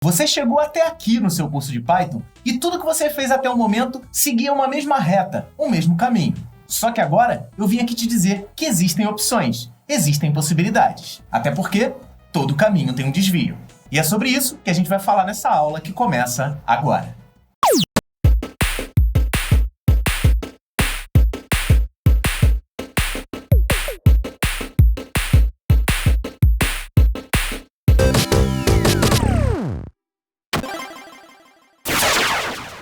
Você chegou até aqui no seu curso de Python e tudo que você fez até o momento seguia uma mesma reta, um mesmo caminho. Só que agora eu vim aqui te dizer que existem opções, existem possibilidades. Até porque todo caminho tem um desvio. E é sobre isso que a gente vai falar nessa aula que começa agora.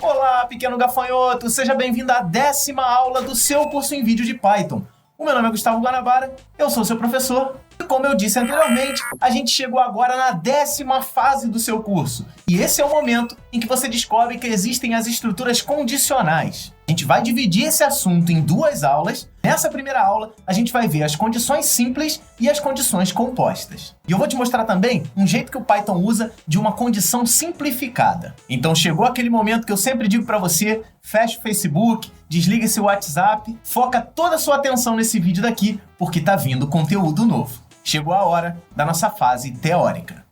Olá, pequeno gafanhoto! Seja bem-vindo à 10ª aula do seu curso em vídeo de Python. O meu nome é Gustavo Guanabara, eu sou seu professor. E como eu disse anteriormente, a gente chegou agora na 10ª fase do seu curso. E esse é o momento em que você descobre que existem as estruturas condicionais. A gente vai dividir esse assunto em duas aulas. Nessa primeira aula, a gente vai ver as condições simples e as condições compostas. E eu vou te mostrar também um jeito que o Python usa de uma condição simplificada. Então chegou aquele momento que eu sempre digo para você, fecha o Facebook, desliga esse WhatsApp, foca toda a sua atenção nesse vídeo daqui, porque tá vindo conteúdo novo. Chegou a hora da nossa fase teórica.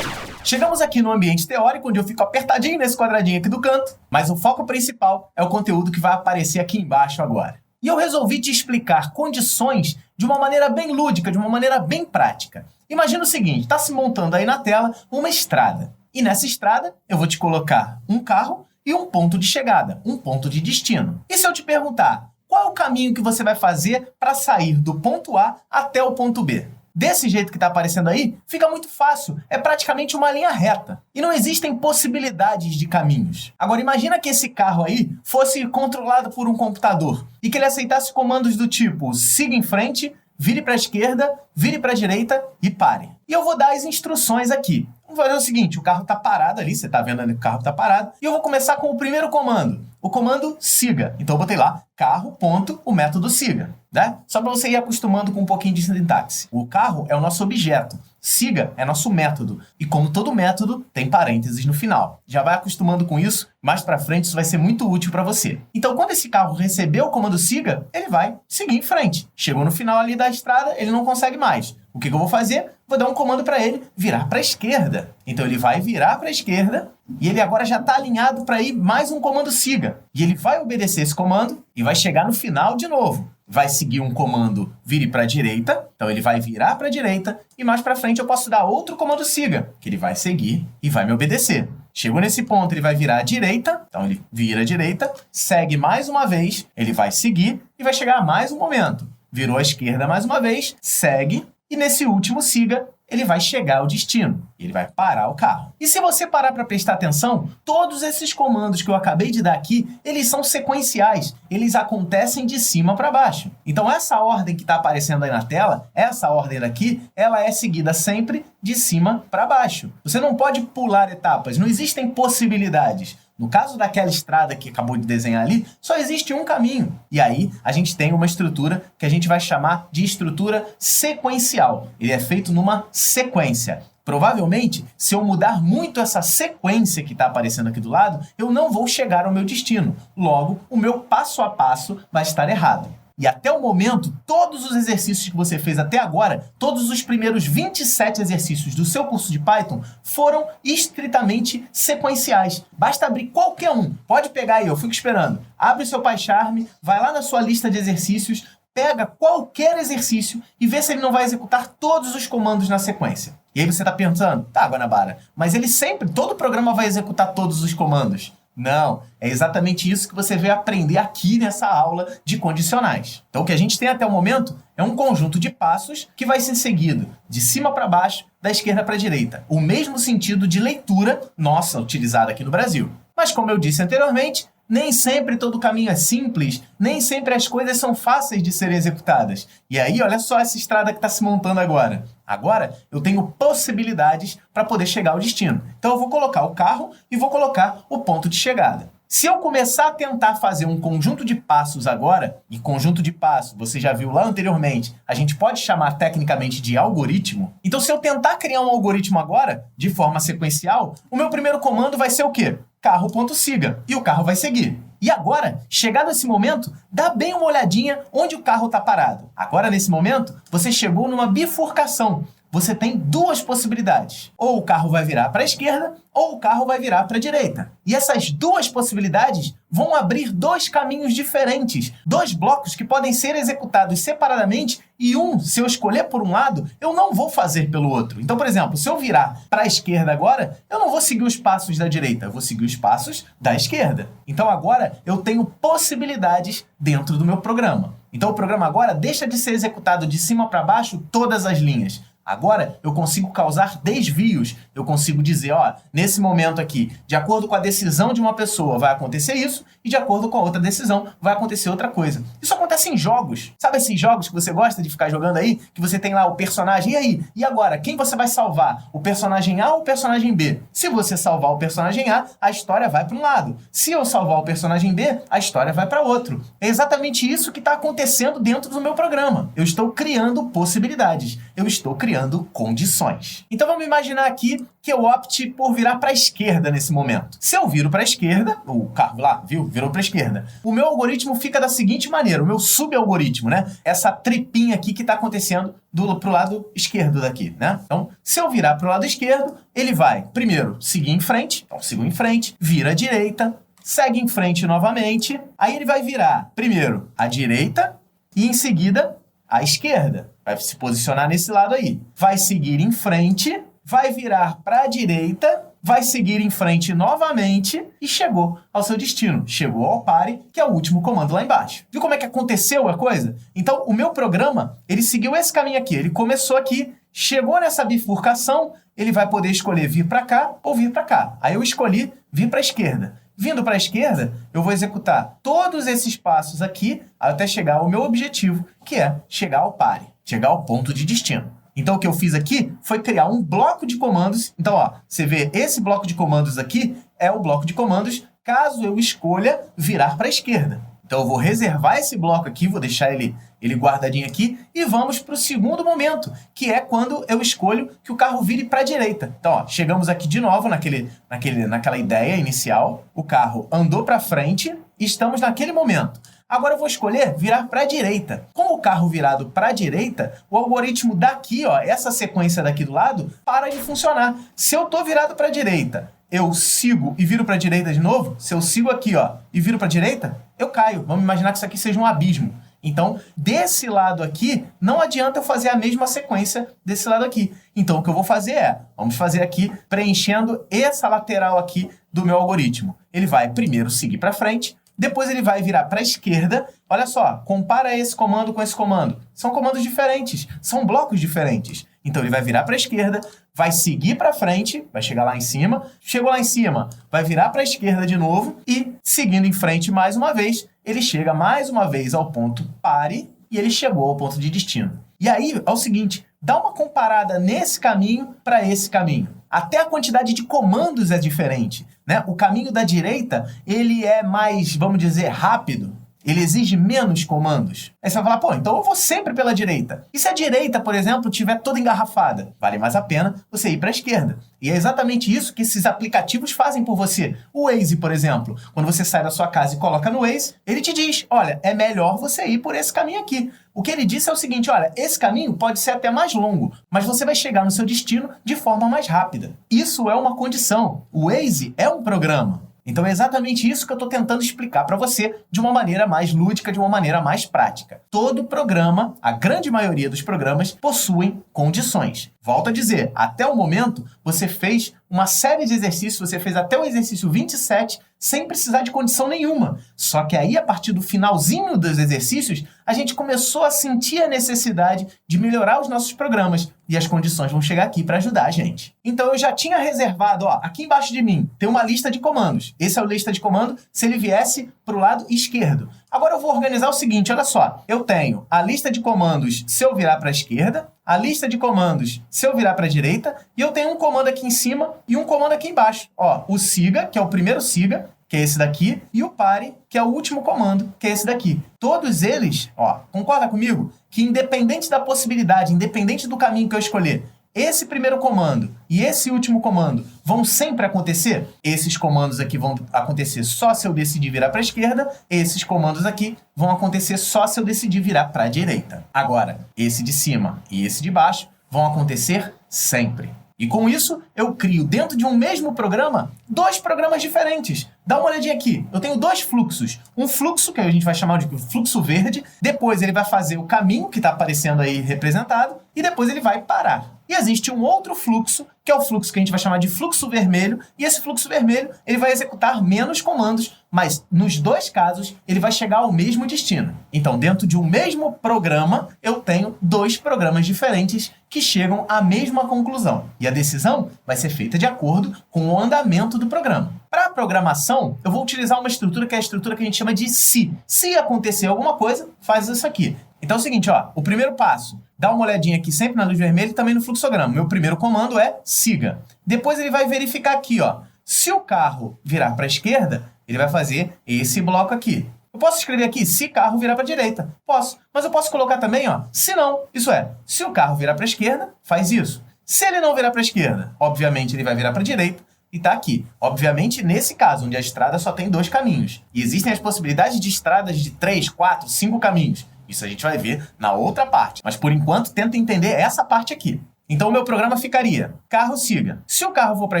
Chegamos aqui no ambiente teórico, onde eu fico apertadinho nesse quadradinho aqui do canto, mas o foco principal é o conteúdo que vai aparecer aqui embaixo agora. E eu resolvi te explicar condições de uma maneira bem lúdica, de uma maneira bem prática. Imagina o seguinte, está se montando aí na tela uma estrada. E nessa estrada eu vou te colocar um carro e um ponto de chegada, um ponto de destino. E se eu te perguntar, qual é o caminho que você vai fazer para sair do ponto A até o ponto B? Desse jeito que está aparecendo aí, fica muito fácil, é praticamente uma linha reta. E não existem possibilidades de caminhos. Agora imagina que esse carro aí fosse controlado por um computador e que ele aceitasse comandos do tipo siga em frente, vire para a esquerda, vire para a direita e pare. E eu vou dar as instruções aqui. Vamos fazer o seguinte, o carro está parado ali, você está vendo ali que o carro está parado, e eu vou começar com o primeiro comando, o comando siga. Então eu botei lá, carro, ponto, o método siga, né? Só para você ir acostumando com um pouquinho de sintaxe. O carro é o nosso objeto, siga é nosso método, e como todo método, tem parênteses no final. Já vai acostumando com isso, mais para frente isso vai ser muito útil para você. Então quando esse carro receber o comando siga, ele vai seguir em frente. Chegou no final ali da estrada, ele não consegue mais. O que eu vou fazer? Vou dar um comando para ele virar para a esquerda. Então ele vai virar para a esquerda e ele agora já está alinhado para ir mais um comando siga. E ele vai obedecer esse comando e vai chegar no final de novo. Vai seguir um comando vire para a direita, então ele vai virar para a direita e mais para frente eu posso dar outro comando siga, que ele vai seguir e vai me obedecer. Chegou nesse ponto, ele vai virar à direita, então ele vira à direita, segue mais uma vez, ele vai seguir e vai chegar a mais um momento. Virou à esquerda mais uma vez, segue. E nesse último siga, ele vai chegar ao destino. Ele vai parar o carro. E se você parar para prestar atenção, todos esses comandos que eu acabei de dar aqui, eles são sequenciais. Eles acontecem de cima para baixo. Então essa ordem que está aparecendo aí na tela, essa ordem daqui, ela é seguida sempre de cima para baixo. Você não pode pular etapas, não existem possibilidades. No caso daquela estrada que acabou de desenhar ali, só existe um caminho. E aí, a gente tem uma estrutura que a gente vai chamar de estrutura sequencial. Ele é feito numa sequência. Provavelmente, se eu mudar muito essa sequência que está aparecendo aqui do lado, eu não vou chegar ao meu destino. Logo, o meu passo a passo vai estar errado. E até o momento, todos os exercícios que você fez até agora, todos os primeiros 27 exercícios do seu curso de Python foram estritamente sequenciais. Basta abrir qualquer um. Pode pegar aí, eu fico esperando. Abre o seu PyCharm, vai lá na sua lista de exercícios, pega qualquer exercício e vê se ele não vai executar todos os comandos na sequência. E aí você está pensando, tá, Guanabara, mas ele sempre, todo programa vai executar todos os comandos. Não, é exatamente isso que você vai aprender aqui nessa aula de condicionais. Então o que a gente tem até o momento é um conjunto de passos que vai ser seguido de cima para baixo, da esquerda para a direita. O mesmo sentido de leitura nossa utilizada aqui no Brasil. Mas como eu disse anteriormente, nem sempre todo caminho é simples, nem sempre as coisas são fáceis de serem executadas. E aí, olha só essa estrada que está se montando agora. Agora, eu tenho possibilidades para poder chegar ao destino. Então, eu vou colocar o carro e vou colocar o ponto de chegada. Se eu começar a tentar fazer um conjunto de passos agora, e conjunto de passos, você já viu lá anteriormente, a gente pode chamar tecnicamente de algoritmo. Então, se eu tentar criar um algoritmo agora, de forma sequencial, o meu primeiro comando vai ser o quê? Carro.siga. E o carro vai seguir. E agora, chegado esse momento, dá bem uma olhadinha onde o carro está parado. Agora, nesse momento, você chegou numa bifurcação. Você tem duas possibilidades. Ou o carro vai virar para a esquerda, ou o carro vai virar para a direita. E essas duas possibilidades vão abrir dois caminhos diferentes, dois blocos que podem ser executados separadamente e se eu escolher por um lado, eu não vou fazer pelo outro. Então, por exemplo, se eu virar para a esquerda agora, eu não vou seguir os passos da direita, eu vou seguir os passos da esquerda. Então, agora eu tenho possibilidades dentro do meu programa. Então, o programa agora deixa de ser executado de cima para baixo todas as linhas. Agora, eu consigo causar desvios. Eu consigo dizer, nesse momento aqui, de acordo com a decisão de uma pessoa, vai acontecer isso, e de acordo com a outra decisão, vai acontecer outra coisa. Isso acontece em jogos. Sabe esses jogos que você gosta de ficar jogando aí? Que você tem lá o personagem, e aí? E agora? Quem você vai salvar? O personagem A ou o personagem B? Se você salvar o personagem A história vai para um lado. Se eu salvar o personagem B, a história vai para outro. É exatamente isso que está acontecendo dentro do meu programa. Eu estou criando possibilidades. Eu estou criando condições. Então vamos imaginar aqui que eu opte por virar para a esquerda nesse momento. Se eu viro para a esquerda, o carro lá, virou para a esquerda, o meu algoritmo fica da seguinte maneira, o meu subalgoritmo, né? Essa tripinha aqui que está acontecendo pro lado esquerdo daqui, né? Então, se eu virar para o lado esquerdo, ele vai, primeiro, seguir em frente, então sigo em frente, vira à direita, segue em frente novamente, aí ele vai virar, primeiro, à direita e em seguida à esquerda. Vai se posicionar nesse lado aí. Vai seguir em frente, vai virar para a direita, vai seguir em frente novamente e chegou ao seu destino. Chegou ao pare, que é o último comando lá embaixo. Viu como é que aconteceu a coisa? Então, o meu programa, ele seguiu esse caminho aqui. Ele começou aqui, chegou nessa bifurcação, ele vai poder escolher vir para cá ou vir para cá. Aí eu escolhi vir para a esquerda. Vindo para a esquerda, eu vou executar todos esses passos aqui até chegar ao meu objetivo, que é chegar ao pare, chegar ao ponto de destino. Então, o que eu fiz aqui foi criar um bloco de comandos. Então, você vê esse bloco de comandos aqui é o bloco de comandos caso eu escolha virar para a esquerda. Então, eu vou reservar esse bloco aqui, vou deixar ele guardadinho aqui e vamos para o segundo momento, que é quando eu escolho que o carro vire para a direita. Então, chegamos aqui de novo naquela ideia inicial, o carro andou para frente e estamos naquele momento. Agora eu vou escolher virar para a direita. Com o carro virado para a direita, o algoritmo daqui, essa sequência daqui do lado, para de funcionar. Se eu estou virado para a direita, eu sigo e viro para a direita de novo, se eu sigo aqui e viro para a direita, eu caio. Vamos imaginar que isso aqui seja um abismo. Então, desse lado aqui, não adianta eu fazer a mesma sequência desse lado aqui. Então, o que eu vou fazer vamos fazer aqui, preenchendo essa lateral aqui do meu algoritmo. Ele vai primeiro seguir para frente, depois ele vai virar para a esquerda. Olha só, compara esse comando com esse comando. São comandos diferentes, são blocos diferentes. Então, ele vai virar para a esquerda, vai seguir para frente, vai chegar lá em cima. Chegou lá em cima, vai virar para a esquerda de novo e, seguindo em frente mais uma vez, ele chega mais uma vez ao ponto pare e ele chegou ao ponto de destino. E aí, é o seguinte, dá uma comparada nesse caminho para esse caminho. Até a quantidade de comandos é diferente, né? O caminho da direita, ele é mais, vamos dizer, rápido. Ele exige menos comandos. Aí você vai falar, então eu vou sempre pela direita. E se a direita, por exemplo, estiver toda engarrafada? Vale mais a pena você ir para a esquerda. E é exatamente isso que esses aplicativos fazem por você. O Waze, por exemplo, quando você sai da sua casa e coloca no Waze, ele te diz, olha, é melhor você ir por esse caminho aqui. O que ele disse é o seguinte, olha, esse caminho pode ser até mais longo, mas você vai chegar no seu destino de forma mais rápida. Isso é uma condição. O Waze é um programa. Então é exatamente isso que eu estou tentando explicar para você de uma maneira mais lúdica, de uma maneira mais prática. Todo programa, a grande maioria dos programas, possuem condições. Volto a dizer, até o momento, você fez uma série de exercícios, você fez até o exercício 27 sem precisar de condição nenhuma. Só que aí, a partir do finalzinho dos exercícios, a gente começou a sentir a necessidade de melhorar os nossos programas. E as condições vão chegar aqui para ajudar a gente. Então, eu já tinha reservado, aqui embaixo de mim, tem uma lista de comandos. Esse é a lista de comando se ele viesse para o lado esquerdo. Agora eu vou organizar o seguinte, olha só. Eu tenho a lista de comandos se eu virar para a esquerda, a lista de comandos se eu virar para a direita, e eu tenho um comando aqui em cima e um comando aqui embaixo. O siga, que é o primeiro siga, que é esse daqui, e o pare, que é o último comando, que é esse daqui. Todos eles, concorda comigo? Que independente da possibilidade, independente do caminho que eu escolher, esse primeiro comando e esse último comando vão sempre acontecer? Esses comandos aqui vão acontecer só se eu decidir virar para a esquerda, esses comandos aqui vão acontecer só se eu decidir virar para a direita. Agora, esse de cima e esse de baixo vão acontecer sempre. E com isso, eu crio dentro de um mesmo programa, 2 programas diferentes. Dá uma olhadinha aqui. Eu tenho 2 fluxos. Um fluxo, que a gente vai chamar de fluxo verde, depois ele vai fazer o caminho que está aparecendo aí representado, e depois ele vai parar. E existe um outro fluxo, que é o fluxo que a gente vai chamar de fluxo vermelho, e esse fluxo vermelho ele vai executar menos comandos, mas nos 2 casos ele vai chegar ao mesmo destino. Então, dentro de um mesmo programa, eu tenho 2 programas diferentes que chegam à mesma conclusão. E a decisão vai ser feita de acordo com o andamento do programa. Para a programação, eu vou utilizar uma estrutura que é a estrutura que a gente chama de se. Se acontecer alguma coisa, faz isso aqui. Então é o seguinte, ó, o primeiro passo, dá uma olhadinha aqui sempre na luz vermelha e também no fluxograma. Meu primeiro comando é siga. Depois ele vai verificar aqui, ó, se o carro virar para a esquerda, ele vai fazer esse bloco aqui. Eu posso escrever aqui, se carro virar para a direita. Posso, mas eu posso colocar também, ó, se não. Isso é, se o carro virar para a esquerda, faz isso. Se ele não virar para a esquerda, obviamente ele vai virar para a direita. E tá aqui. Obviamente, nesse caso, onde a estrada só tem 2 caminhos. E existem as possibilidades de estradas de 3, 4, 5 caminhos. Isso a gente vai ver na outra parte. Mas, por enquanto, tenta entender essa parte aqui. Então, o meu programa ficaria, carro siga. Se o carro for para a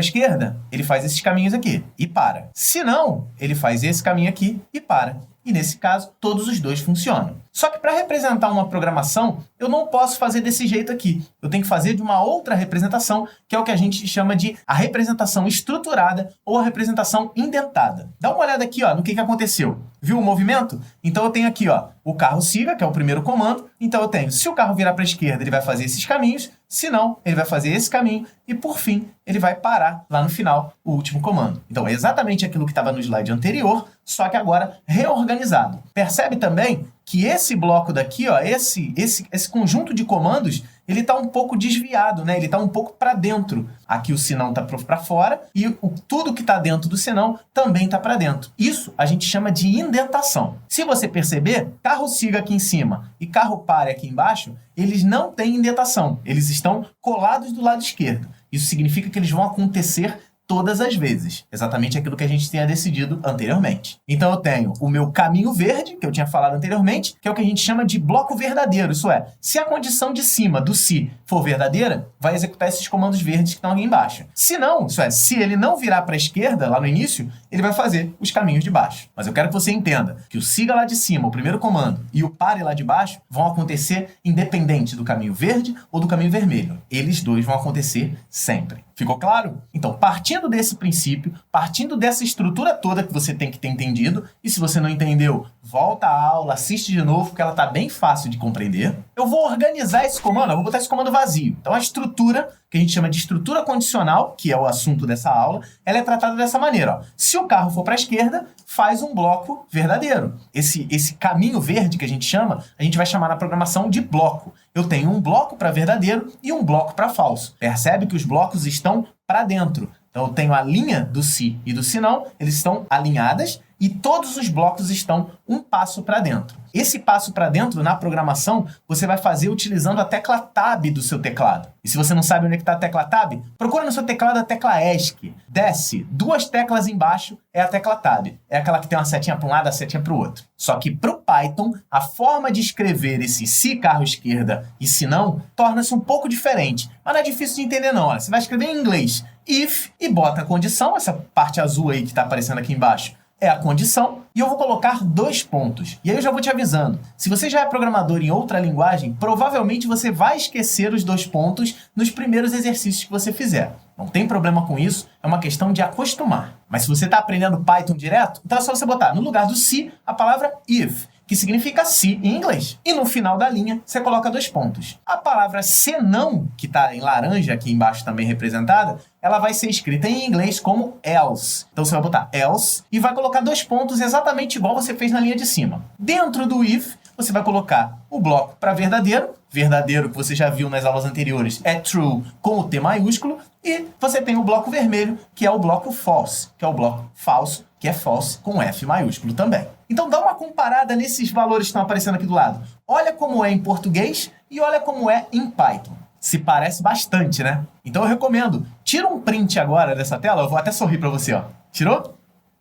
esquerda, ele faz esses caminhos aqui e para. Se não, ele faz esse caminho aqui e para. E, nesse caso, todos os 2 funcionam. Só que para representar uma programação, eu não posso fazer desse jeito aqui. Eu tenho que fazer de uma outra representação, que é o que a gente chama de a representação estruturada ou a representação indentada. Dá uma olhada aqui, ó, no que aconteceu. Viu o movimento? Então eu tenho aqui, ó, o carro siga, que é o primeiro comando. Então eu tenho, se o carro virar para a esquerda, ele vai fazer esses caminhos. Se não, ele vai fazer esse caminho. E por fim, ele vai parar lá no final, o último comando. Então é exatamente aquilo que estava no slide anterior, só que agora reorganizado. Percebe também que esse bloco daqui, ó, esse conjunto de comandos, ele está um pouco desviado, né? Ele está um pouco para dentro. Aqui o senão está para fora e tudo que está dentro do senão também está para dentro. Isso a gente chama de indentação. Se você perceber, carro siga aqui em cima e carro pare aqui embaixo, eles não têm indentação. Eles estão colados do lado esquerdo. Isso significa que eles vão acontecer todas as vezes. Exatamente aquilo que a gente tinha decidido anteriormente. Então eu tenho o meu caminho verde, que eu tinha falado anteriormente, que é o que a gente chama de bloco verdadeiro. Isso é, se a condição de cima do se for verdadeira, vai executar esses comandos verdes que estão aqui embaixo. Se não, isso é, se ele não virar para a esquerda, lá no início, ele vai fazer os caminhos de baixo. Mas eu quero que você entenda que o siga lá de cima, o primeiro comando, e o pare lá de baixo vão acontecer independente do caminho verde ou do caminho vermelho. Eles 2 vão acontecer sempre. Ficou claro? Então, partindo desse princípio, partindo dessa estrutura toda que você tem que ter entendido, e se você não entendeu, volta à aula, assiste de novo, porque ela está bem fácil de compreender. Eu vou organizar esse comando, eu vou botar esse comando vazio. Então, a estrutura, que a gente chama de estrutura condicional, que é o assunto dessa aula, ela é tratada dessa maneira. Ó. Se o carro for para a esquerda, faz um bloco verdadeiro. Esse caminho verde que a gente chama, a gente vai chamar na programação de bloco. Eu tenho um bloco para verdadeiro e um bloco para falso. Percebe que os blocos estão para dentro. Então, eu tenho a linha do se e do se não, eles estão alinhadas e todos os blocos estão um passo para dentro. Esse passo para dentro, na programação, você vai fazer utilizando a tecla Tab do seu teclado. E se você não sabe onde é que está a tecla Tab, procura no seu teclado a tecla ESC. Desce 2 teclas embaixo, é a tecla Tab. É aquela que tem uma setinha para um lado, a setinha para o outro. Só que para o Python, a forma de escrever esse se carro esquerda e se não, torna-se um pouco diferente. Mas não é difícil de entender não. Olha, você vai escrever em inglês if e bota a condição, essa parte azul aí que está aparecendo aqui embaixo, é a condição, e eu vou colocar 2 pontos. E aí eu já vou te avisando, se você já é programador em outra linguagem, provavelmente você vai esquecer os 2 pontos nos primeiros exercícios que você fizer. Não tem problema com isso, é uma questão de acostumar. Mas se você está aprendendo Python direto, então é só você botar no lugar do se a palavra if, que significa se em inglês. E no final da linha, você coloca 2 pontos. A palavra senão, que está em laranja aqui embaixo também representada, ela vai ser escrita em inglês como else. Então você vai botar else e vai colocar 2 pontos exatamente igual você fez na linha de cima. Dentro do if, você vai colocar o bloco para verdadeiro. Verdadeiro, que você já viu nas aulas anteriores, é true com o T maiúsculo. E você tem o bloco vermelho, que é o bloco false, que é o bloco falso, que é false com F maiúsculo também. Então dá uma comparada nesses valores que estão aparecendo aqui do lado. Olha como é em português e olha como é em Python. Se parece bastante, né? Então eu recomendo. Tira um print agora dessa tela. Eu vou até sorrir pra você, ó. Tirou?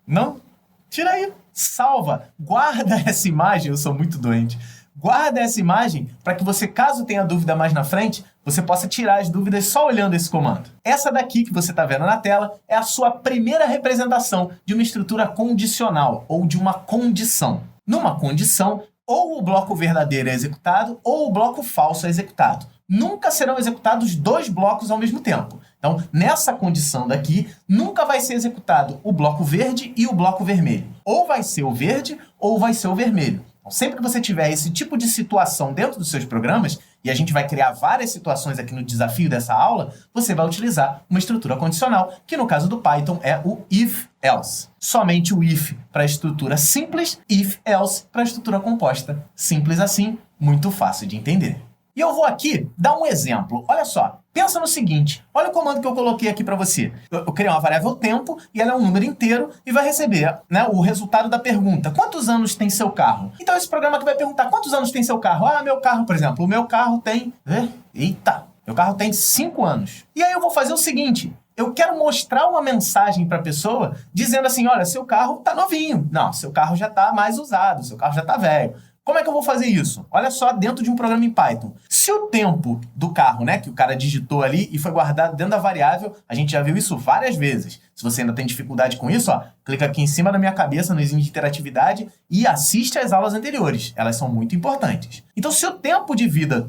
Não? Tira aí. Salva. Guarda essa imagem. Eu sou muito doente. Guarda essa imagem para que você, caso tenha dúvida mais na frente, você possa tirar as dúvidas só olhando esse comando. Essa daqui que você está vendo na tela é a sua primeira representação de uma estrutura condicional ou de uma condição. Numa condição, ou o bloco verdadeiro é executado ou o bloco falso é executado. Nunca serão executados dois blocos ao mesmo tempo. Então, nessa condição daqui, nunca vai ser executado o bloco verde e o bloco vermelho. Ou vai ser o verde ou vai ser o vermelho. Então, sempre que você tiver esse tipo de situação dentro dos seus programas, e a gente vai criar várias situações aqui no desafio dessa aula, você vai utilizar uma estrutura condicional, que no caso do Python é o if-else. Somente o if para a estrutura simples, if-else para a estrutura composta. Simples assim, muito fácil de entender. E eu vou aqui dar um exemplo. Olha só, pensa no seguinte, olha o comando que eu coloquei aqui para você. Eu criei uma variável tempo e ela é um número inteiro e vai receber, né, o resultado da pergunta. Quantos anos tem seu carro? Então esse programa aqui vai perguntar quantos anos tem seu carro? Ah, meu carro, por exemplo, o meu carro tem... meu carro tem 5 anos. E aí eu vou fazer o seguinte... Eu quero mostrar uma mensagem para a pessoa dizendo assim, olha, seu carro está novinho. Não, seu carro já está mais usado, seu carro já está velho. Como é que eu vou fazer isso? Olha só, dentro de um programa em Python. Se o tempo do carro, né, que o cara digitou ali e foi guardado dentro da variável, a gente já viu isso várias vezes. Se você ainda tem dificuldade com isso, ó, clica aqui em cima da minha cabeça no izinho de interatividade e assiste às aulas anteriores. Elas são muito importantes. Então, se o tempo de vida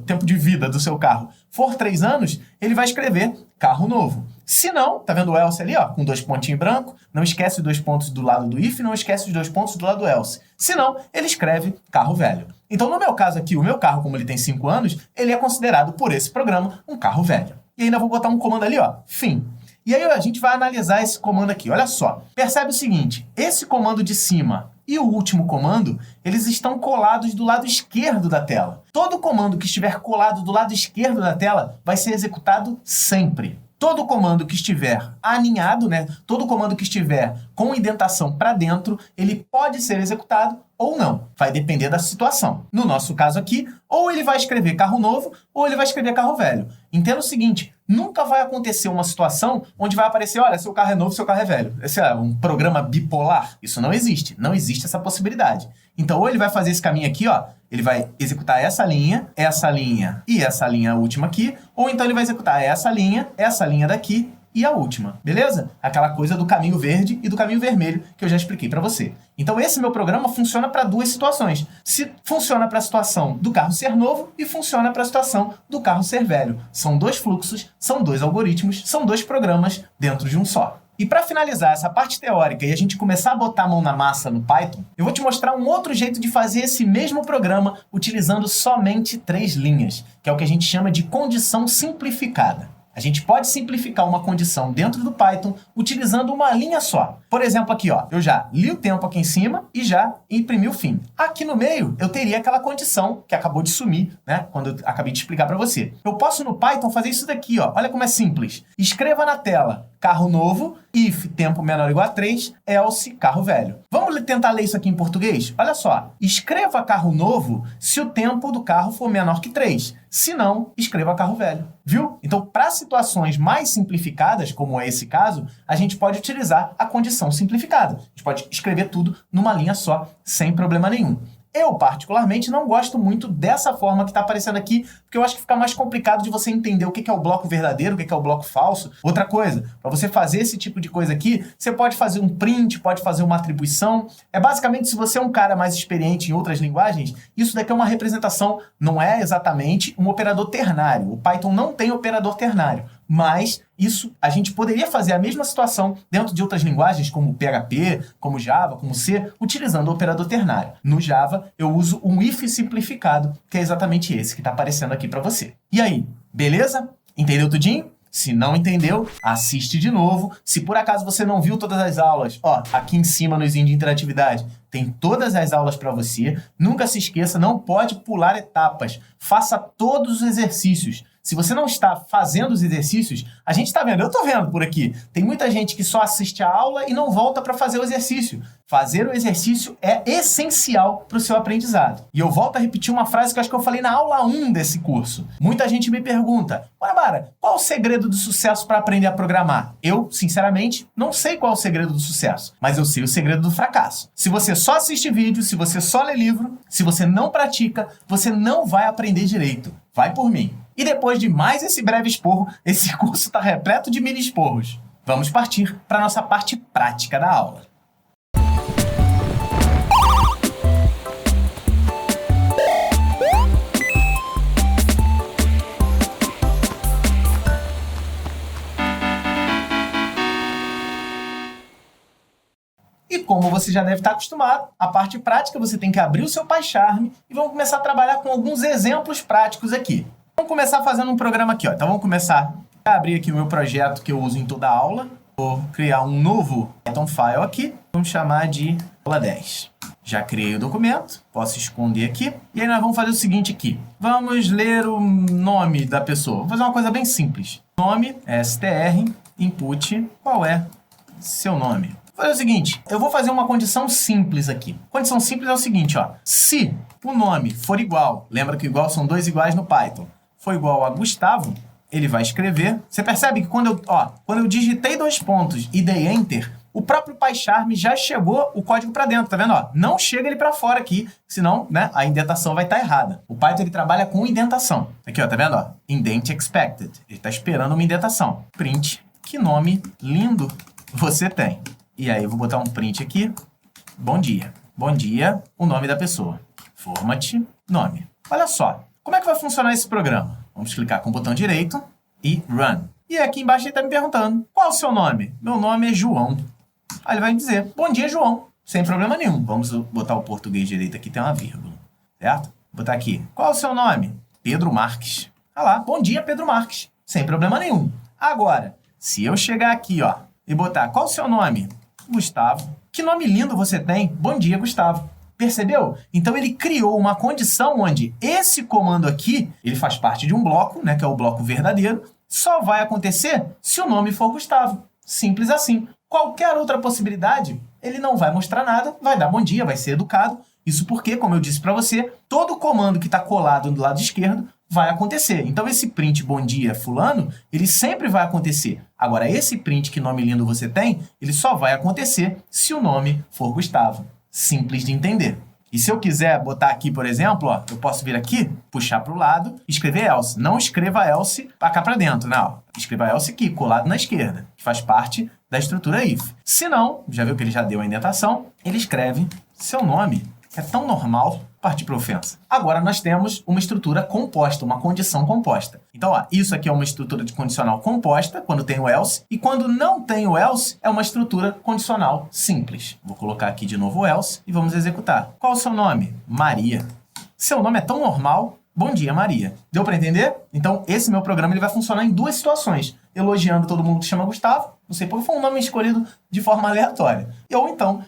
do seu carro for 3 anos, ele vai escrever carro novo. Se não, tá vendo o else ali, ó, com 2 pontinhos brancos, não esquece os 2 pontos do lado do if, não esquece os 2 pontos do lado do else. Se não, ele escreve carro velho. Então, no meu caso aqui, o meu carro, como ele tem 5 anos, ele é considerado, por esse programa, um carro velho. E ainda vou botar um comando ali, ó, fim. E aí a gente vai analisar esse comando aqui. Olha só, percebe o seguinte, esse comando de cima e o último comando, eles estão colados do lado esquerdo da tela. Todo comando que estiver colado do lado esquerdo da tela vai ser executado sempre. Todo comando que estiver aninhado, né? Todo comando que estiver com indentação para dentro, ele pode ser executado ou não. Vai depender da situação. No nosso caso aqui, ou ele vai escrever carro novo, ou ele vai escrever carro velho. Entenda o seguinte, nunca vai acontecer uma situação onde vai aparecer, olha, seu carro é novo, seu carro é velho. Esse é um programa bipolar. Isso não existe. Não existe essa possibilidade. Então, ou ele vai fazer esse caminho aqui, ó, ele vai executar essa linha e essa linha última aqui, ou então ele vai executar essa linha daqui e a última, beleza? Aquela coisa do caminho verde e do caminho vermelho que eu já expliquei para você. Então esse meu programa funciona para duas situações. Se funciona para a situação do carro ser novo e funciona para a situação do carro ser velho. São 2 fluxos, são 2 algoritmos, são 2 programas dentro de um só. E para finalizar essa parte teórica e a gente começar a botar a mão na massa no Python, eu vou te mostrar um outro jeito de fazer esse mesmo programa utilizando somente 3 linhas, que é o que a gente chama de condição simplificada. A gente pode simplificar uma condição dentro do Python utilizando uma linha só. Por exemplo, aqui, ó, eu já li o tempo aqui em cima e já imprimi o fim. Aqui no meio, eu teria aquela condição que acabou de sumir, né? Quando eu acabei de explicar para você. Eu posso no Python fazer isso daqui, ó. Olha como é simples. Escreva na tela carro novo, if tempo menor ou igual a 3, else carro velho. Vamos tentar ler isso aqui em português? Olha só. Escreva carro novo se o tempo do carro for menor que 3. Se não, escreva carro velho. Viu? Então, para situações mais simplificadas, como é esse caso, a gente pode utilizar a condição simplificada. A gente pode escrever tudo numa linha só, sem problema nenhum. Eu, particularmente, não gosto muito dessa forma que está aparecendo aqui, porque eu acho que fica mais complicado de você entender o que é o bloco verdadeiro, o que é o bloco falso. Outra coisa, para você fazer esse tipo de coisa aqui, você pode fazer um print, pode fazer uma atribuição. É basicamente, se você é um cara mais experiente em outras linguagens, isso daqui é uma representação, não é exatamente um operador ternário. O Python não tem operador ternário. Mas isso a gente poderia fazer a mesma situação dentro de outras linguagens, como PHP, como Java, como C, utilizando o operador ternário. No Java, eu uso um if simplificado, que é exatamente esse que está aparecendo aqui para você. E aí, beleza? Entendeu tudinho? Se não entendeu, assiste de novo. Se por acaso você não viu todas as aulas, ó, aqui em cima no izinho de interatividade, tem todas as aulas para você. Nunca se esqueça, não pode pular etapas. Faça todos os exercícios. Se você não está fazendo os exercícios, a gente está vendo, eu estou vendo por aqui, tem muita gente que só assiste a aula e não volta para fazer o exercício. Fazer o exercício é essencial para o seu aprendizado. E eu volto a repetir uma frase que eu acho que eu falei na aula 1 desse curso. Muita gente me pergunta, Guanabara, qual o segredo do sucesso para aprender a programar? Eu, sinceramente, não sei qual é o segredo do sucesso, mas eu sei o segredo do fracasso. Se você só assiste vídeo, se você só lê livro, se você não pratica, você não vai aprender direito. Vai por mim. E depois de mais esse breve esporro, esse curso está repleto de mini esporros. Vamos partir para a nossa parte prática da aula. E como você já deve estar acostumado, a parte prática você tem que abrir o seu PyCharm e vamos começar a trabalhar com alguns exemplos práticos aqui. Vamos começar fazendo um programa aqui, ó. Então vamos começar a abrir aqui o meu projeto que eu uso em toda a aula. Vou criar um novo Python file aqui. Vamos chamar de aula 10. Já criei o documento, posso esconder aqui. E aí nós vamos fazer o seguinte aqui. Vamos ler o nome da pessoa. Vou fazer uma coisa bem simples. Nome, str, input, qual é seu nome? Vou fazer o seguinte, eu vou fazer uma condição simples aqui. Condição simples é o seguinte, ó. Se o nome for igual, lembra que igual são dois iguais no Python, for igual a Gustavo, ele vai escrever. Você percebe que quando eu digitei 2 pontos e dei Enter, o próprio PyCharm já chegou o código para dentro, tá vendo? Ó, não chega ele para fora aqui, senão, né, a indentação vai estar errada. O Python ele trabalha com indentação. Aqui, ó, tá vendo? Ó, indent expected. Ele está esperando uma indentação. Print, que nome lindo você tem. E aí eu vou botar um print aqui. Bom dia. Bom dia, o nome da pessoa. Format, nome. Olha só. Como é que vai funcionar esse programa? Vamos clicar com o botão direito e Run. E aqui embaixo ele está me perguntando, qual é o seu nome? Meu nome é João. Aí ele vai dizer, bom dia, João. Sem problema nenhum. Vamos botar o português direito aqui, tem uma vírgula. Certo? Vou botar aqui, qual é o seu nome? Pedro Marques. Ah lá, bom dia, Pedro Marques. Sem problema nenhum. Agora, se eu chegar aqui, ó, e botar, qual é o seu nome? Gustavo. Que nome lindo você tem. Bom dia, Gustavo. Percebeu? Então ele criou uma condição onde esse comando aqui, ele faz parte de um bloco, né, que é o bloco verdadeiro, só vai acontecer se o nome for Gustavo. Simples assim. Qualquer outra possibilidade, ele não vai mostrar nada, vai dar bom dia, vai ser educado. Isso porque, como eu disse para você, todo comando que está colado do lado esquerdo vai acontecer. Então esse print bom dia fulano, ele sempre vai acontecer. Agora esse print que nome lindo você tem, ele só vai acontecer se o nome for Gustavo. Simples de entender. E se eu quiser botar aqui, por exemplo, ó, eu posso vir aqui, puxar para o lado, escrever else. Não escreva else para cá para dentro, não. Escreva else aqui, colado na esquerda, que faz parte da estrutura if. Se não, já viu que ele já deu a indentação, ele escreve seu nome. É tão normal partir para ofensa. Agora nós temos uma estrutura composta, uma condição composta. Então, ó, isso aqui é uma estrutura de condicional composta, quando tem o else, e quando não tem o else, é uma estrutura condicional simples. Vou colocar aqui de novo o else e vamos executar. Qual é o seu nome? Maria. Seu nome é tão normal. Bom dia, Maria. Deu para entender? Então, esse meu programa ele vai funcionar em 2 situações. Elogiando todo mundo que chama Gustavo, não sei porque foi um nome escolhido de forma aleatória. Ou então,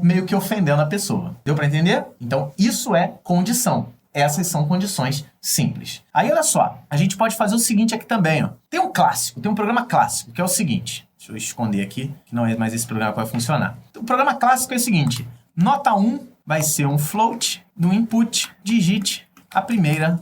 meio que ofendendo a pessoa. Deu para entender? Então, isso é condição. Essas são condições simples. Aí, olha só, a gente pode fazer o seguinte aqui também, ó. Tem um clássico, tem um programa clássico, que é o seguinte. Deixa eu esconder aqui, que não é mais esse programa que vai funcionar. O programa clássico é o seguinte. Nota 1 vai ser um float, no input, digite a primeira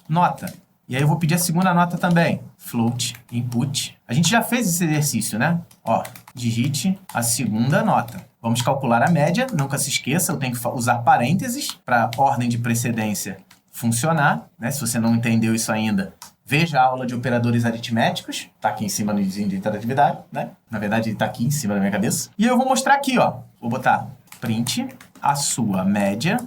nota. E aí eu vou pedir a segunda nota também. Float, input. A gente já fez esse exercício, né? Ó, digite a segunda nota. Vamos calcular a média. Nunca se esqueça, eu tenho que usar parênteses para a ordem de precedência funcionar, né? Se você não entendeu isso ainda, veja a aula de operadores aritméticos. Está aqui em cima no índice de interatividade, né? Na verdade, ele está aqui em cima da minha cabeça. E eu vou mostrar aqui, ó. Vou botar print, a sua média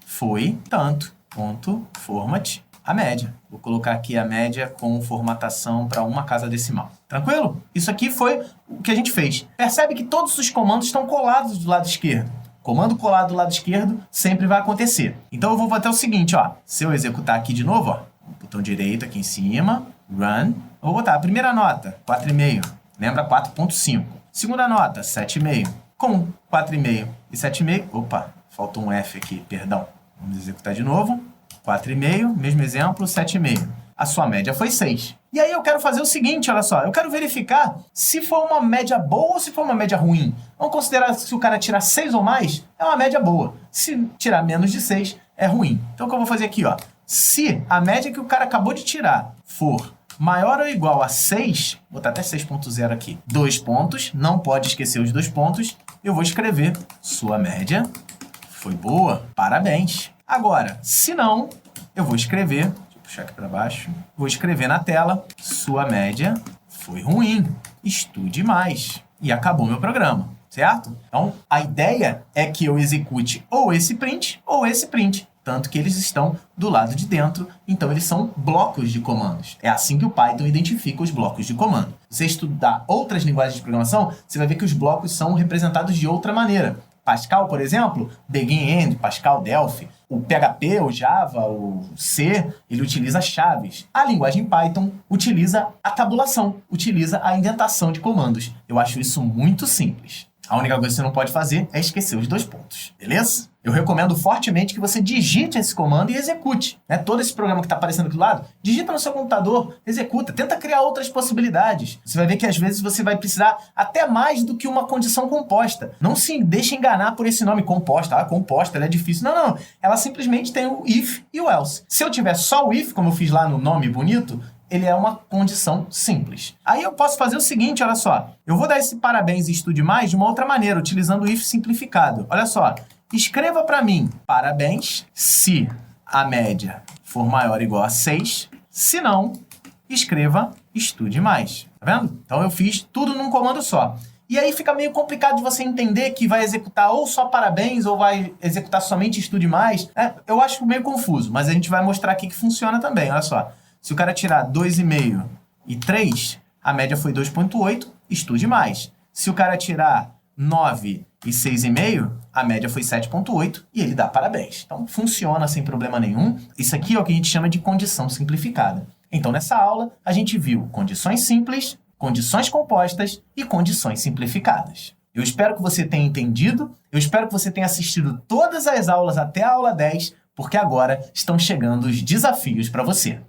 foi tanto, ponto, format, a média. Vou colocar aqui a média com formatação para uma casa decimal. Tranquilo? Isso aqui foi o que a gente fez. Percebe que todos os comandos estão colados do lado esquerdo. Comando colado do lado esquerdo sempre vai acontecer. Então eu vou botar o seguinte, ó. Se eu executar aqui de novo, ó. Botão direito aqui em cima. Run. Eu vou botar a primeira nota, 4,5. Lembra 4,5. Segunda nota, 7,5. Com 4,5 e 7,5. Opa, faltou um F aqui, perdão. Vamos executar de novo. 4,5, mesmo exemplo, 7,5. a sua média foi 6. E aí eu quero fazer o seguinte, olha só, eu quero verificar se foi uma média boa ou se foi uma média ruim. Vamos considerar que se o cara tirar 6 ou mais, é uma média boa. Se tirar menos de 6, é ruim. Então o que eu vou fazer aqui, ó, se a média que o cara acabou de tirar for maior ou igual a 6, vou botar até 6.0 aqui, 2 pontos, não pode esquecer os 2 pontos, eu vou escrever sua média foi boa, parabéns. Agora, se não, eu vou escrever, deixa eu puxar aqui para baixo, vou escrever na tela, sua média foi ruim, estude mais. E acabou meu programa, certo? Então, a ideia é que eu execute ou esse print ou esse print. Tanto que eles estão do lado de dentro, então eles são blocos de comandos. É assim que o Python identifica os blocos de comando. Se você estudar outras linguagens de programação, você vai ver que os blocos são representados de outra maneira. Pascal, por exemplo, Begin End, Pascal, Delphi. O PHP, o Java, o C, ele utiliza chaves. A linguagem Python utiliza a tabulação, utiliza a indentação de comandos. Eu acho isso muito simples. A única coisa que você não pode fazer é esquecer os 2 pontos, beleza? Eu recomendo fortemente que você digite esse comando e execute. Todo esse programa que está aparecendo aqui do lado, digita no seu computador, executa, tenta criar outras possibilidades. Você vai ver que às vezes você vai precisar até mais do que uma condição composta. Não se deixe enganar por esse nome composta. Ah, composta, ela é difícil. Não, não. Ela simplesmente tem o if e o else. Se eu tiver só o if, como eu fiz lá no nome bonito, ele é uma condição simples. Aí eu posso fazer o seguinte, olha só. Eu vou dar esse parabéns e estude mais de uma outra maneira, utilizando o if simplificado. Olha só. Escreva para mim, parabéns, se a média for maior ou igual a 6. Se não, escreva, estude mais. Tá vendo? Então eu fiz tudo num comando só. E aí fica meio complicado de você entender que vai executar ou só parabéns ou vai executar somente estude mais. Eu acho meio confuso, mas a gente vai mostrar aqui que funciona também. Olha só. Se o cara tirar 2,5 e 3, a média foi 2,8, estude mais. Se o cara tirar 9 e 6,5, a média foi 7,8 e ele dá parabéns. Então, funciona sem problema nenhum. Isso aqui é o que a gente chama de condição simplificada. Então, nessa aula, a gente viu condições simples, condições compostas e condições simplificadas. Eu espero que você tenha entendido, eu espero que você tenha assistido todas as aulas até a aula 10, porque agora estão chegando os desafios para você.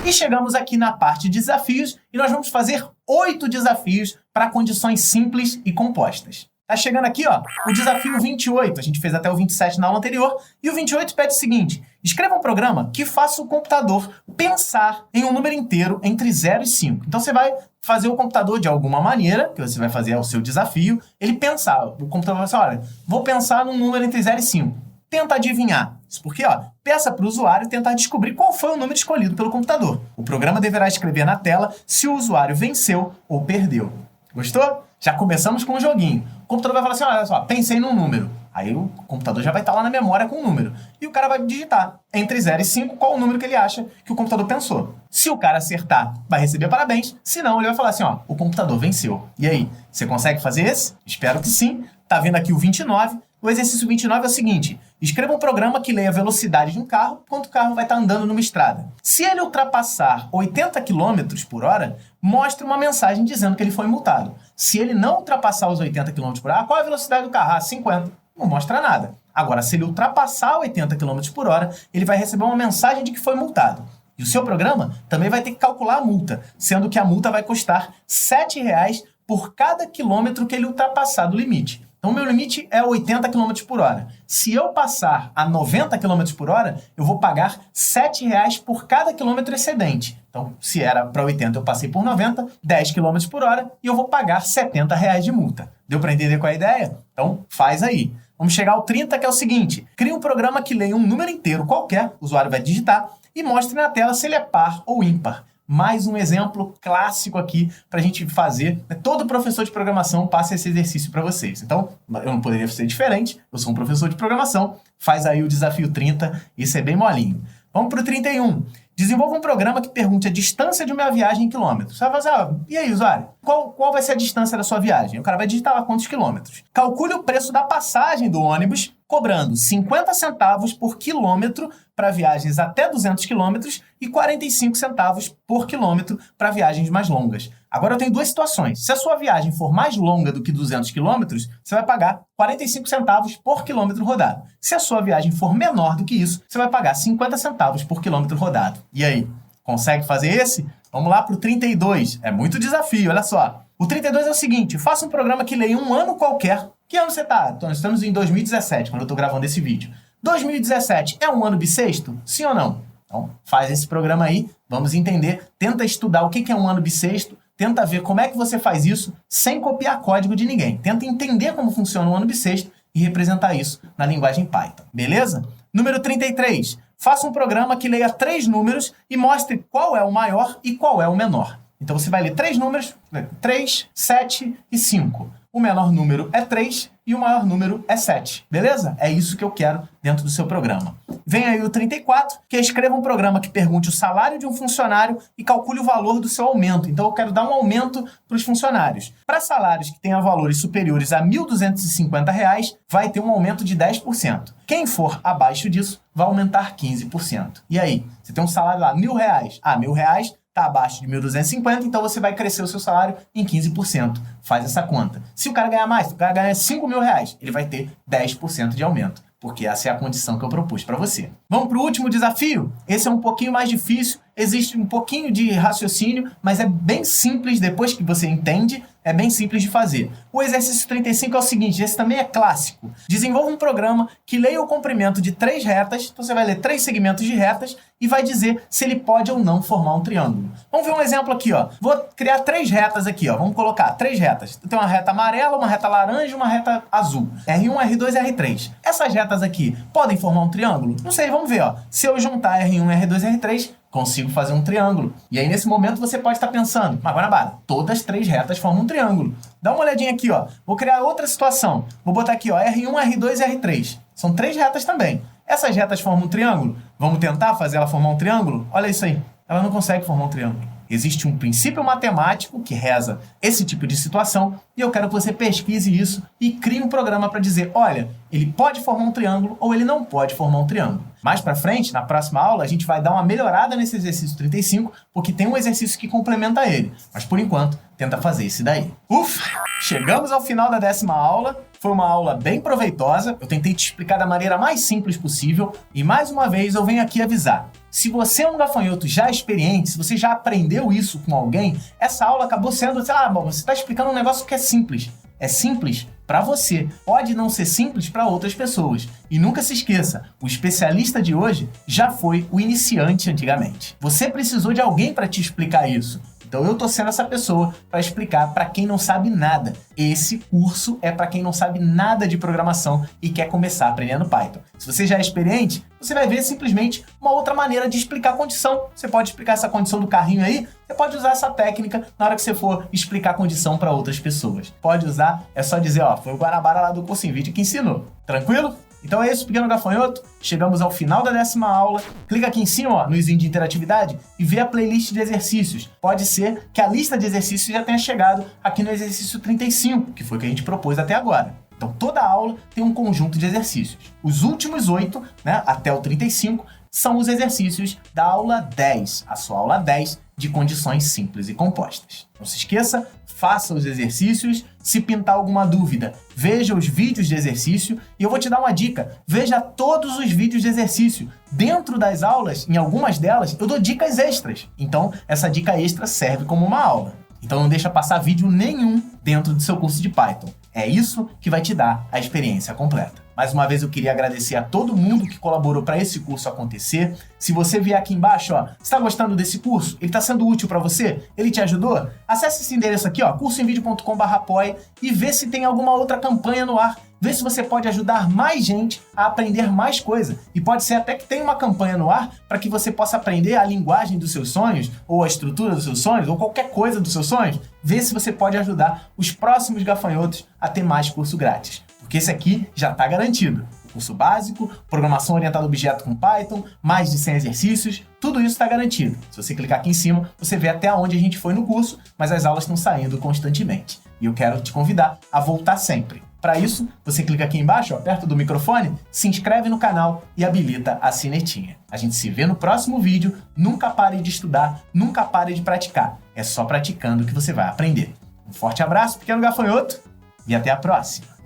E chegamos aqui na parte de desafios e nós vamos fazer 8 desafios para condições simples e compostas. Tá chegando aqui, ó, o desafio 28. A gente fez até o 27 na aula anterior. E o 28 pede o seguinte: escreva um programa que faça o computador pensar em um número inteiro entre 0 e 5. Então você vai fazer o computador de alguma maneira, que você vai fazer o seu desafio, ele pensar. O computador vai falar assim, olha, vou pensar num número entre 0 e 5. Tenta adivinhar. Isso porque, ó, peça para o usuário tentar descobrir qual foi o número escolhido pelo computador. O programa deverá escrever na tela se o usuário venceu ou perdeu. Gostou? Já começamos com um joguinho. O computador vai falar assim, olha só, pensei num número. Aí o computador já vai estar lá na memória com o número. E o cara vai digitar entre 0 e 5 qual o número que ele acha que o computador pensou. Se o cara acertar, vai receber parabéns. Se não, ele vai falar assim, ó, o computador venceu. E aí, você consegue fazer esse? Espero que sim. Tá vendo aqui o 29. O exercício 29 é o seguinte: escreva um programa que leia a velocidade de um carro enquanto o carro vai estar andando numa estrada. Se ele ultrapassar 80 km por hora, mostre uma mensagem dizendo que ele foi multado. Se ele não ultrapassar os 80 km por hora, qual é a velocidade do carro? 50. Não mostra nada. Agora, se ele ultrapassar 80 km por hora, ele vai receber uma mensagem de que foi multado. E o seu programa também vai ter que calcular a multa, sendo que a multa vai custar R$ 7,00 por cada quilômetro que ele ultrapassar do limite. Então, o meu limite é 80 km por hora. Se eu passar a 90 km por hora, eu vou pagar R$ 7,00 por cada quilômetro excedente. Então, se era para 80, eu passei por 90, 10 km por hora, e eu vou pagar R$ 70,00 de multa. Deu para entender qual é a ideia? Então, faz aí. Vamos chegar ao 30, que é o seguinte: crie um programa que leia um número inteiro qualquer, o usuário vai digitar, e mostre na tela se ele é par ou ímpar. Mais um exemplo clássico aqui para a gente fazer. Todo professor de programação passa esse exercício para vocês. Então, eu não poderia ser diferente. Eu sou um professor de programação. Faz aí o desafio 30. Isso é bem molinho. Vamos para o 31. Desenvolva um programa que pergunte a distância de uma viagem em quilômetros. Você vai fazer, e aí, usuário? Qual vai ser a distância da sua viagem? O cara vai digitar lá quantos quilômetros. Calcule o preço da passagem do ônibus cobrando 50 centavos por quilômetro para viagens até 200 quilômetros e 45 centavos por quilômetro para viagens mais longas. Agora eu tenho duas situações. Se a sua viagem for mais longa do que 200 quilômetros, você vai pagar 45 centavos por quilômetro rodado. Se a sua viagem for menor do que isso, você vai pagar 50 centavos por quilômetro rodado. E aí, consegue fazer esse? Vamos lá para o 32. É muito desafio, olha só. O 32 é o seguinte, faça um programa que leia um ano qualquer. Que ano você está? Nós estamos em 2017, quando eu estou gravando esse vídeo. 2017 é um ano bissexto? Sim ou não? Então, faz esse programa aí, vamos entender, tenta estudar o que é um ano bissexto, tenta ver como é que você faz isso sem copiar código de ninguém. Tenta entender como funciona um ano bissexto e representar isso na linguagem Python, beleza? Número 33. Faça um programa que leia 3 números e mostre qual é o maior e qual é o menor. Então você vai ler 3 números, 3, 7 e 5. O menor número é 3 e o maior número é 7. Beleza? É isso que eu quero dentro do seu programa. Vem aí o 34, que é escreva um programa que pergunte o salário de um funcionário e calcule o valor do seu aumento. Então eu quero dar um aumento para os funcionários. Para salários que tenham valores superiores a R$ 1.250, vai ter um aumento de 10%. Quem for abaixo disso, vai aumentar 15%. E aí? Você tem um salário lá, R$ 1.000. R$ 1.000 está abaixo de 1.250, então você vai crescer o seu salário em 15%. Faz essa conta. Se o cara ganhar mais, se o cara ganhar R$ 5.000, ele vai ter 10% de aumento, porque essa é a condição que eu propus para você. Vamos para o último desafio? Esse é um pouquinho mais difícil, existe um pouquinho de raciocínio, mas é bem simples, depois que você entende, é bem simples de fazer. O exercício 35 é o seguinte, esse também é clássico. Desenvolva um programa que leia o comprimento de 3 retas, então você vai ler 3 segmentos de retas e vai dizer se ele pode ou não formar um triângulo. Vamos ver um exemplo aqui, ó. Vou criar 3 retas aqui, ó. Vamos colocar 3 retas. Tem uma reta amarela, uma reta laranja e uma reta azul. R1, R2 e R3. Essas retas aqui podem formar um triângulo? Não sei, vamos ver, ó. Se eu juntar R1, R2 e R3, consigo fazer um triângulo. E aí, nesse momento, você pode estar pensando, mas Guanabara, todas as 3 retas formam um triângulo. Dá uma olhadinha aqui, ó. Vou criar outra situação. Vou botar aqui, ó, R1, R2 e R3. São 3 retas também. Essas retas formam um triângulo? Vamos tentar fazer ela formar um triângulo? Olha isso aí. Ela não consegue formar um triângulo. Existe um princípio matemático que reza esse tipo de situação e eu quero que você pesquise isso e crie um programa para dizer, olha, ele pode formar um triângulo ou ele não pode formar um triângulo. Mais para frente, na próxima aula, a gente vai dar uma melhorada nesse exercício 35, porque tem um exercício que complementa ele. Mas por enquanto, tenta fazer esse daí. Ufa! Chegamos ao final da 10ª aula. Foi uma aula bem proveitosa. Eu tentei te explicar da maneira mais simples possível. E mais uma vez eu venho aqui avisar. Se você é um gafanhoto já experiente, se você já aprendeu isso com alguém, essa aula acabou sendo, você está explicando um negócio que é simples. É simples para você. Pode não ser simples para outras pessoas. E nunca se esqueça, o especialista de hoje já foi o iniciante antigamente. Você precisou de alguém para te explicar isso. Então eu tô sendo essa pessoa para explicar para quem não sabe nada. Esse curso é para quem não sabe nada de programação e quer começar aprendendo Python. Se você já é experiente, você vai ver simplesmente uma outra maneira de explicar a condição. Você pode explicar essa condição do carrinho aí, você pode usar essa técnica na hora que você for explicar a condição para outras pessoas. Pode usar, é só dizer, ó, foi o Guanabara lá do curso em vídeo que ensinou. Tranquilo? Então é isso, pequeno gafanhoto. Chegamos ao final da 10ª aula. Clica aqui em cima, ó, no izinho de interatividade e vê a playlist de exercícios. Pode ser que a lista de exercícios já tenha chegado aqui no exercício 35, que foi o que a gente propôs até agora. Então toda aula tem um conjunto de exercícios. Os últimos 8, né, até o 35, são os exercícios da aula 10, a sua aula 10 de condições simples e compostas. Não se esqueça, faça os exercícios. Se pintar alguma dúvida, veja os vídeos de exercício. E eu vou te dar uma dica, veja todos os vídeos de exercício. Dentro das aulas, em algumas delas, eu dou dicas extras. Então, essa dica extra serve como uma aula. Então não deixa passar vídeo nenhum dentro do seu curso de Python. É isso que vai te dar a experiência completa. Mais uma vez eu queria agradecer a todo mundo que colaborou para esse curso acontecer. Se você vier aqui embaixo, ó, está gostando desse curso? Ele está sendo útil para você? Ele te ajudou? Acesse esse endereço aqui, ó, cursoemvideo.com/apoie e vê se tem alguma outra campanha no ar. Vê se você pode ajudar mais gente a aprender mais coisa. E pode ser até que tenha uma campanha no ar para que você possa aprender a linguagem dos seus sonhos, ou a estrutura dos seus sonhos, ou qualquer coisa dos seus sonhos. Vê se você pode ajudar os próximos gafanhotos a ter mais curso grátis. Porque esse aqui já está garantido. O curso básico, programação orientada a objeto com Python, mais de 100 exercícios, tudo isso está garantido. Se você clicar aqui em cima, você vê até onde a gente foi no curso, mas as aulas estão saindo constantemente. E eu quero te convidar a voltar sempre. Para isso, você clica aqui embaixo, ó, perto do microfone, se inscreve no canal e habilita a sinetinha. A gente se vê no próximo vídeo. Nunca pare de estudar, nunca pare de praticar. É só praticando que você vai aprender. Um forte abraço, pequeno gafanhoto, e até a próxima!